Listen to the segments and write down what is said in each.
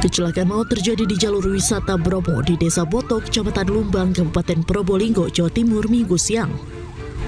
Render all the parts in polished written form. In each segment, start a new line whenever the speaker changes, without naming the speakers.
Kecelakaan maut terjadi di jalur wisata Bromo di Desa Boto, Kecamatan Lumbang, Kabupaten Probolinggo, Jawa Timur, Minggu siang.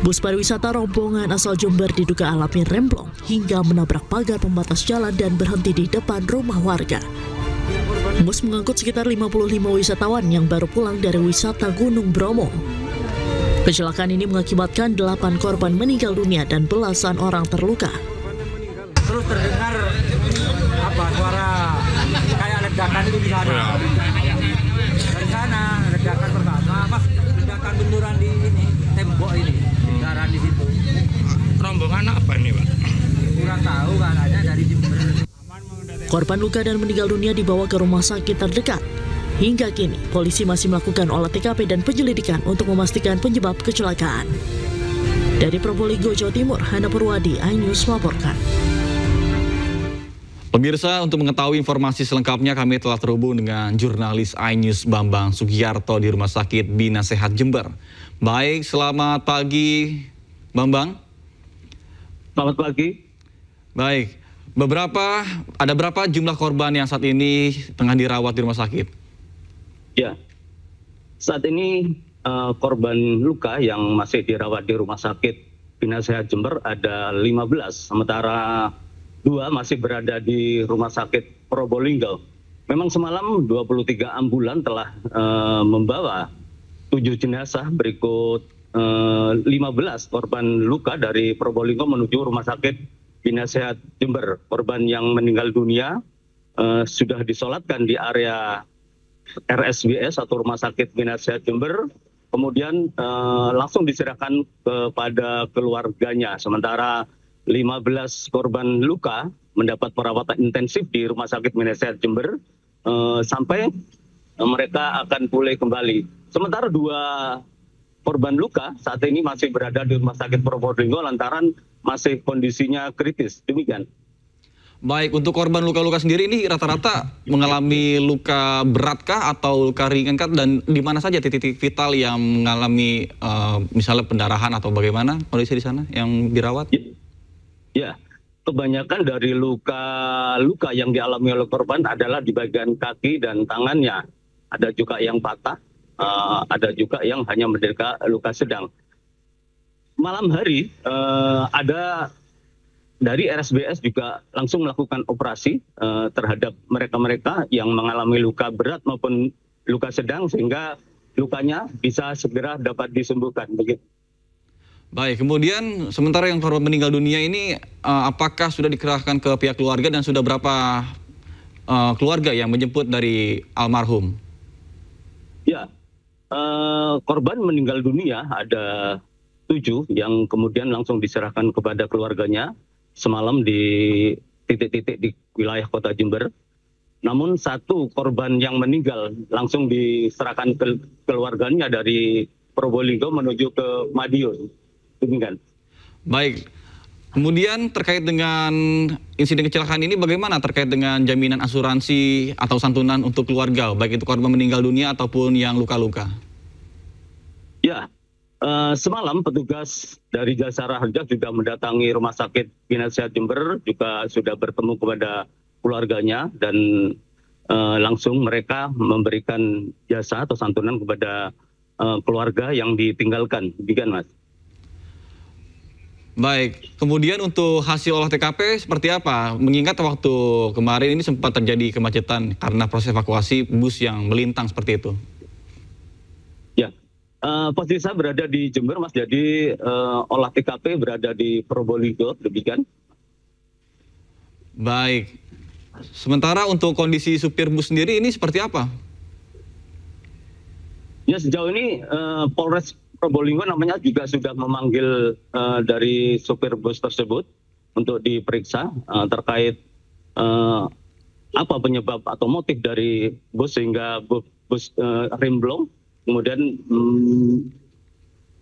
Bus pariwisata rombongan asal Jember diduga alami remblong hingga menabrak pagar pembatas jalan dan berhenti di depan rumah warga. Bus mengangkut sekitar 55 wisatawan yang baru pulang dari wisata Gunung Bromo. Kecelakaan ini mengakibatkan 8 korban meninggal dunia dan belasan orang terluka.
Terus terdengar suara kayak ledakan itu di sana. Dari sana ledakan pertama, pas ledakan benturan di ini tembok ini, lingkaran di situ.
Rombongan apa ini, Pak?
Kurang tahu, katanya dari Jember.
Korban luka dan meninggal dunia dibawa ke rumah sakit terdekat. Hingga kini, polisi masih melakukan olah TKP dan penyelidikan untuk memastikan penyebab kecelakaan. Dari Probolinggo, Jawa Timur, Hana Purwadi, iNews melaporkan.
Pemirsa, untuk mengetahui informasi selengkapnya kami telah terhubung dengan jurnalis iNews Bambang Sugiarto di Rumah Sakit Bina Sehat Jember. Baik, selamat pagi Bambang.
Selamat pagi.
Baik, ada berapa jumlah korban yang saat ini tengah dirawat di rumah sakit?
Ya, saat ini korban luka yang masih dirawat di Rumah Sakit Bina Sehat Jember ada 15, sementara 2 masih berada di Rumah Sakit Probolinggo. Memang semalam 23 ambulan telah membawa 7 jenazah berikut 15 korban luka dari Probolinggo menuju Rumah Sakit Bina Sehat Jember. Korban yang meninggal dunia sudah disolatkan di area RSBS atau Rumah Sakit Bina Sehat Jember, kemudian langsung diserahkan kepada keluarganya. Sementara 15 korban luka mendapat perawatan intensif di Rumah Sakit Bina Sehat Jember sampai mereka akan pulih kembali. Sementara 2 korban luka saat ini masih berada di Rumah Sakit Probolinggo lantaran masih kondisinya kritis. Demikian.
Baik, untuk korban luka-luka sendiri ini rata-rata mengalami luka beratkah atau luka ringankah, dan di mana saja titik-titik vital yang mengalami misalnya pendarahan atau bagaimana kondisi di sana yang dirawat?
Ya, kebanyakan dari luka-luka yang dialami oleh korban adalah di bagian kaki dan tangannya. Ada juga yang patah, ada juga yang hanya menderita luka sedang. Malam hari ada dari RSBS juga langsung melakukan operasi terhadap mereka-mereka yang mengalami luka berat maupun luka sedang sehingga lukanya bisa segera dapat disembuhkan. Begitu.
Baik, kemudian sementara yang korban meninggal dunia ini apakah sudah dikerahkan ke pihak keluarga dan sudah berapa keluarga yang menjemput dari almarhum?
Ya, korban meninggal dunia ada 7 yang kemudian langsung diserahkan kepada keluarganya semalam di titik-titik di wilayah kota Jember. Namun 1 korban yang meninggal langsung diserahkan ke keluarganya dari Probolinggo menuju ke Madiun. Demikian.
Baik, kemudian terkait dengan insiden kecelakaan ini bagaimana terkait dengan jaminan asuransi atau santunan untuk keluarga, baik itu korban meninggal dunia ataupun yang luka-luka?
Ya, semalam petugas dari Jasara Harja juga mendatangi Rumah Sakit Bina Sehat Jember, juga sudah bertemu kepada keluarganya dan langsung mereka memberikan jasa atau santunan kepada keluarga yang ditinggalkan. Demikian, Mas.
Baik, kemudian untuk hasil olah TKP seperti apa? Mengingat waktu kemarin ini sempat terjadi kemacetan karena proses evakuasi bus yang melintang seperti itu.
Ya, posisi saya berada di Jember, Mas. Jadi olah TKP berada di Probolinggo, demikian.
Baik, sementara untuk kondisi supir bus sendiri ini seperti apa?
Ya, sejauh ini Polres Probolinggo namanya juga sudah memanggil dari supir bus tersebut untuk diperiksa terkait apa penyebab atau motif dari bus sehingga bus remblong kemudian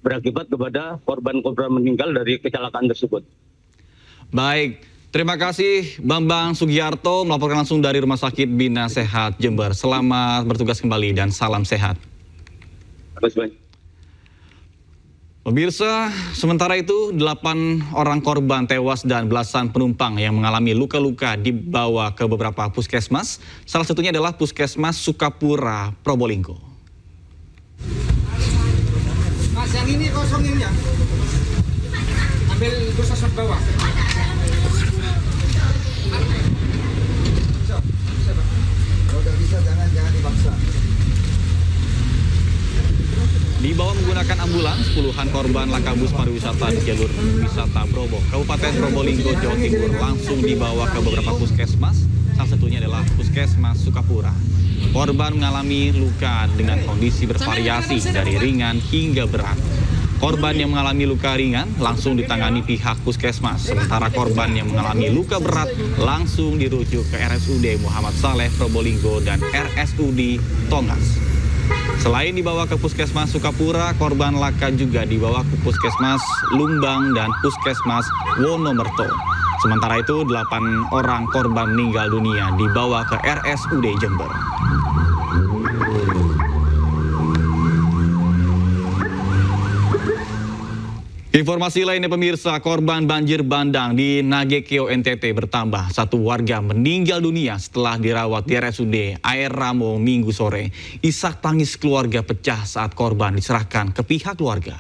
berakibat kepada korban-korban meninggal dari kecelakaan tersebut.
Baik, terima kasih Bambang Sugiarto melaporkan langsung dari Rumah Sakit Bina Sehat Jember. Selamat bertugas kembali dan salam sehat.
Terima kasih banyak.
Pemirsa, sementara itu 8 orang korban tewas dan belasan penumpang yang mengalami luka-luka dibawa ke beberapa puskesmas. Salah satunya adalah Puskesmas Sukapura, Probolinggo.
Mas, yang ini kosongin ya. Ambil khusus bawah. Kalau bisa jangan dipaksa.
Dibawa menggunakan ambulans, puluhan korban laka bus pariwisata di jalur wisata Bromo, Kabupaten Probolinggo, Jawa Timur langsung dibawa ke beberapa puskesmas. Salah satunya adalah Puskesmas Sukapura. Korban mengalami luka dengan kondisi bervariasi dari ringan hingga berat. Korban yang mengalami luka ringan langsung ditangani pihak puskesmas, sementara korban yang mengalami luka berat langsung dirujuk ke RSUD Muhammad Saleh Probolinggo dan RSUD Tongas. Selain dibawa ke Puskesmas Sukapura, korban laka juga dibawa ke Puskesmas Lumbang dan Puskesmas Wonomerto. Sementara itu, 8 orang korban meninggal dunia dibawa ke RSUD Jember. Informasi lainnya pemirsa, korban banjir bandang di Nagekeo NTT bertambah. 1 warga meninggal dunia setelah dirawat di RSUD Air Ramo Minggu sore. Isak tangis keluarga pecah saat korban diserahkan ke pihak keluarga.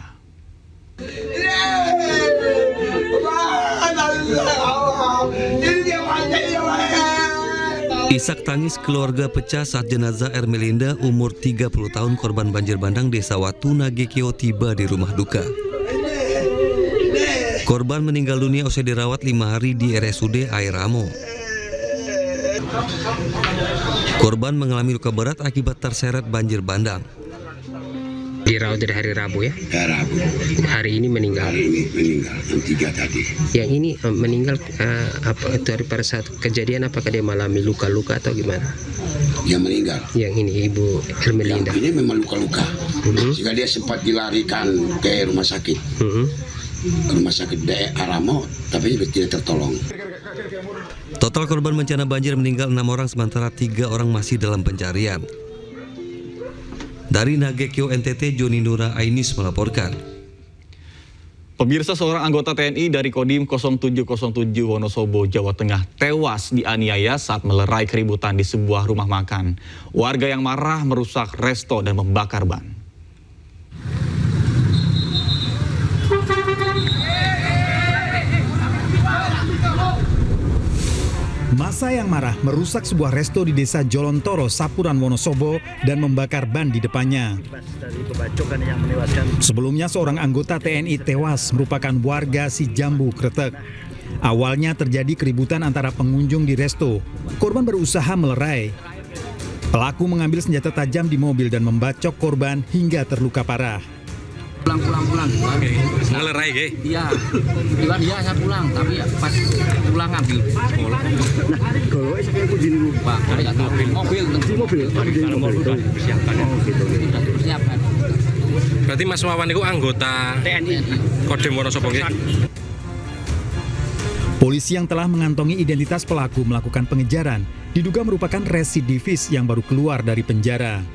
Isak tangis keluarga pecah saat jenazah Ermelinda umur 30 tahun korban banjir bandang Desa Watu Nagekeo tiba di rumah duka. Korban meninggal dunia usai dirawat 5 hari di RSUD Air Ramo. Korban mengalami luka berat akibat terseret banjir bandang.
Dirawat dari hari Rabu ya?
Ya, Rabu.
Hari ini meninggal.
Hari ini meninggal, yang 3 tadi.
Yang ini meninggal apa itu pada saat kejadian, apakah dia mengalami luka-luka atau gimana?
Yang meninggal.
Yang ini Ibu Ermelinda.
Ini memang luka-luka. Sehingga dia sempat dilarikan ke rumah sakit. Rumah sakit daerah Ramo, tapi tidak tertolong.
Total korban bencana banjir meninggal 6 orang, sementara 3 orang masih dalam pencarian. Dari Nagekeo NTT, Joni Nura Ainis melaporkan.
Pemirsa, seorang anggota TNI dari Kodim 0707 Wonosobo, Jawa Tengah tewas dianiaya saat melerai keributan di sebuah rumah makan. Warga yang marah merusak resto dan membakar ban.
Massa yang marah merusak sebuah resto di Desa Jolontoro, Sapuran, Wonosobo dan membakar ban di depannya. Sebelumnya seorang anggota TNI tewas merupakan warga Si Jambu, Kretek. Awalnya terjadi keributan antara pengunjung di resto. Korban berusaha melerai. Pelaku mengambil senjata tajam di mobil dan membacok korban hingga terluka parah.
Pulang.
Ngelerai ge?
Iya, bilang dia saya pulang, tapi ya pas pulang ngambil golok. Nah, goloknya saya kudin dulu. Pak, ada nggak mobil? Kalau mobil udah dipersiapkan. Oh gitu. Sudah dipersiapkan.
Berarti Mas Wawan itu anggota TNI Kodim Wonosobo ge?
Polisi yang telah mengantongi identitas pelaku melakukan pengejaran, diduga merupakan residivis yang baru keluar dari penjara.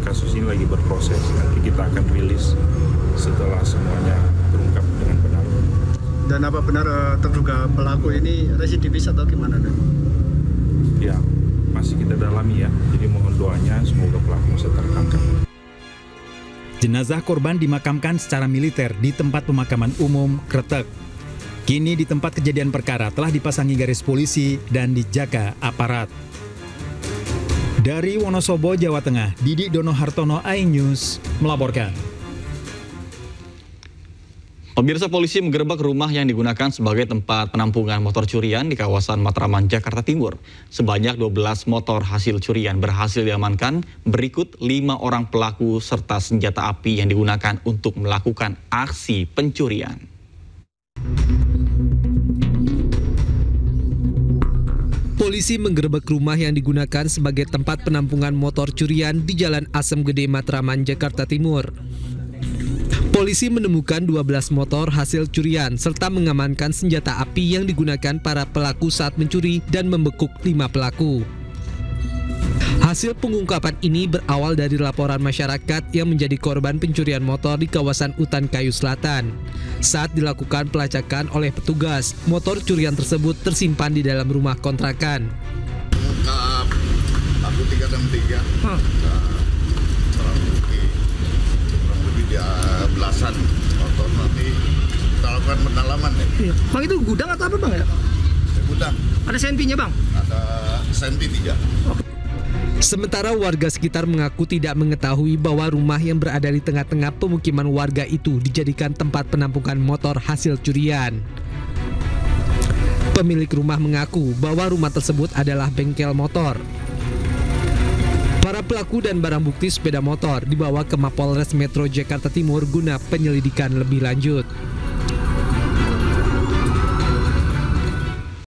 Kasus ini lagi berproses, nanti kita akan rilis setelah semuanya terungkap dengan benar.
Dan apa benar terduga pelaku ini residivis atau gimana?
Ya, masih kita dalami ya, jadi mohon doanya semoga pelaku bisa tertangkap.
Jenazah korban dimakamkan secara militer di tempat pemakaman umum Kretek. Kini di tempat kejadian perkara telah dipasangi garis polisi dan dijaga aparat. Dari Wonosobo, Jawa Tengah, Didik Dono Hartono, iNews melaporkan.
Pemirsa, polisi menggerebek rumah yang digunakan sebagai tempat penampungan motor curian di kawasan Matraman, Jakarta Timur. Sebanyak 12 motor hasil curian berhasil diamankan, berikut 5 orang pelaku serta senjata api yang digunakan untuk melakukan aksi pencurian.
Polisi menggerebek rumah yang digunakan sebagai tempat penampungan motor curian di Jalan Asem Gede, Matraman, Jakarta Timur. Polisi menemukan 12 motor hasil curian serta mengamankan senjata api yang digunakan para pelaku saat mencuri dan membekuk 5 pelaku. Hasil pengungkapan ini berawal dari laporan masyarakat yang menjadi korban pencurian motor di kawasan Utan Kayu Selatan. Saat dilakukan pelacakan oleh petugas, motor curian tersebut tersimpan di dalam rumah kontrakan.
Ungkap aku 363, kurang lebih dia belasan motor, nanti kita lakukan pendalaman ya.
Bang, itu gudang atau apa bang ya?
Gudang.
Ada senpinya bang?
Ada senpi 3.
Sementara warga sekitar mengaku tidak mengetahui bahwa rumah yang berada di tengah-tengah pemukiman warga itu dijadikan tempat penampungan motor hasil curian. Pemilik rumah mengaku bahwa rumah tersebut adalah bengkel motor. Para pelaku dan barang bukti sepeda motor dibawa ke Mapolres Metro Jakarta Timur guna penyelidikan lebih lanjut.